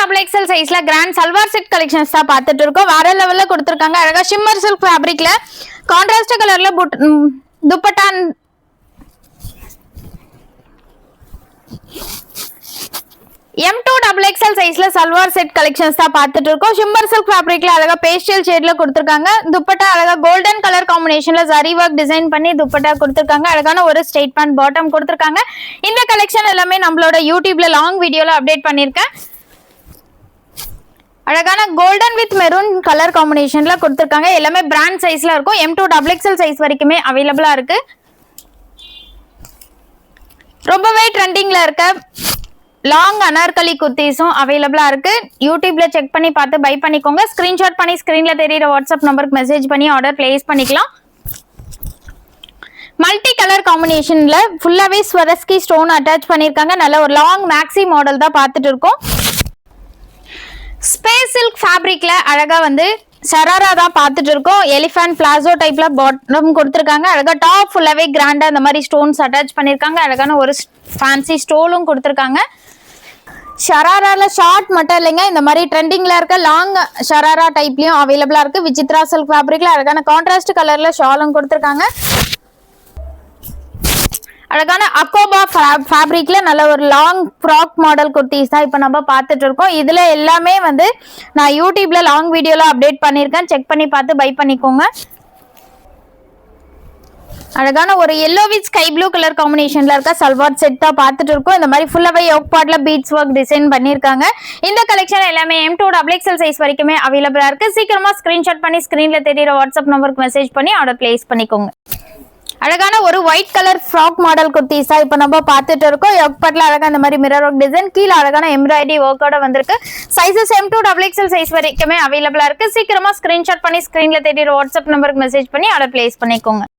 XXL சைஸ்ல grand salwar set collections தான் பார்த்துட்டு இருக்கோம். வேற லெவல்ல கொடுத்துருக்காங்க. அழகா ஷிம்மர் சில்க் ஃபேப்ரிக்ல கான்ட்ராஸ்ட் கலர்ல துப்பட்டா M2XXL சைஸ்ல சல்வார் செட் கலெக்ஷன்ஸ் தான் பார்த்துட்டு இருக்கோம். ஷிம்மர் சில்க் ஃபேப்ரிக்ல அழகா பேஸ்டல் ஷேட்ல கொடுத்துருக்காங்க. துப்பட்டா அழகா கோல்டன் கலர் காம்பினேஷன்ல ஜரி ஒர்க் டிசைன் பண்ணி துப்பட்டா கொடுத்துருக்காங்க. அழகான ஒரு ஸ்ட்ரெயிட் பேண்ட் பாட்டம் கொடுத்துருக்காங்க. இந்த கலெக்ஷன் எல்லாமே நம்மளோட யூடியூப்ல லாங் வீடியோல அப்டேட் பண்ணிருக்கேன். அழகான கோல்டன் வித் மெரூன் கலர் காம்பினேஷன்ல கொடுத்துருக்காங்க. எல்லாமே பிராண்ட் சைஸ்ல இருக்கும். M2XXL சைஸ் வரைக்குமே அவைலபிளா இருக்கு. ரொம்பவே ட்ரெண்டிங்ல இருக்க லாங் அனார்கலி குர்த்திஸும் அவைலபிளா இருக்கு. யூடியூப்ல செக் பண்ணி பார்த்து பை பண்ணிக்கோங்க. ஸ்கிரீன்ஷாட் பண்ணி ஸ்கிரீன்ல தெரியுற வாட்ஸ்அப் நம்பருக்கு மெசேஜ் பண்ணி ஆர்டர் பிளேஸ் பண்ணிக்கலாம். மல்டி கலர் காம்பினேஷன்ல ஃபுல்லாவே ஸ்வரஸ்கி ஸ்டோன் அட்டாச் பண்ணிருக்காங்க. நல்ல ஒரு லாங் மேக்ஸி மாடல் தான் பார்த்துட்டு இருக்கோம். ஸ்பேஸ் சில்க் ஃபேப்ரிக்ல அழகா சராரா தான் பார்த்துட்டு இருக்கோம். எலிஃபண்ட் பிளாசோ டைப்ல பாட்டம் கொடுத்துருக்காங்க. அழகா டாப் ஃபுல்லாவே கிராண்டா இந்த மாதிரி ஸ்டோன்ஸ் அட்டாச் பண்ணிருக்காங்க. அழகான ஒரு ஃபேன்சி ஸ்டோலும் கொடுத்துருக்காங்க. ஷராரால ஷார்ட் மட்டும் இல்லைங்க, இந்த மாதிரி ட்ரெண்டிங்ல இருக்க லாங் ஷராரா டைப்லயும் அவைலபிளா இருக்கு. விசித்ரா சில்க் ஃபேப்ரிக்ல அழகான கான்ட்ராஸ்ட் கலர்ல ஷாலும் கொடுத்துருக்காங்க. அழகான அக்கோபா ஃபேப்ரிக்ல நல்ல ஒரு லாங் ஃப்ராக் மாடல் குர்த்திஸ் தான் இப்போ நம்ம பார்த்துட்டு இருக்கோம். இதுல எல்லாமே நான் யூடியூப்ல லாங் வீடியோல அப்டேட் பண்ணியிருக்கேன். செக் பண்ணி பார்த்து பை பண்ணிக்கோங்க. அழகான ஒரு yellow with sky blue colour காம்பினேஷன்ல இருக்க சல்வார் செட் தான் பார்த்துட்டு இருக்கோம். இந்த மாதிரி ஃபுல்லாவே யோக் பார்ட்ல பீட்ஸ் ஒர்க் டிசைன் பண்ணிருக்காங்க. இந்த கலெக்ஷன் எல்லாமே M2XXL சைஸ் வரைக்குமே அவைலபிளா இருக்கு. சீக்கிரமா ஸ்கிரீன்ஷாட் பண்ணி ஸ்கிரீன்ல தெரியுற வாட்ஸ்அப் நம்பருக்கு மெசேஜ் பண்ணி ஆர்டர் பிளேஸ் பண்ணிக்கோங்க. அழகான ஒரு white colour frock model kurtis தான் இப்போ நம்ம பார்த்துட்டு இருக்கோம். யோக் பார்ட்ல அழகா இந்த மாதிரி மிரர் ஒர்க் டிசைன், கீழே அழகான எம்ப்ராய்டரி ஒர்க்கோட வந்திருக்கு. சைஸஸ் M2XXL சைஸ் வரைக்குமே அவைலபிளா இருக்கு. சீக்கிரமா ஸ்கிரீன்ஷாட் பண்ணி ஸ்கிரீன்ல தெரியுற வாட்ஸ்அப் நம்பருக்கு மெசேஜ் பண்ணி ஆர்டர் பிளேஸ் பண்ணிக்கோங்க.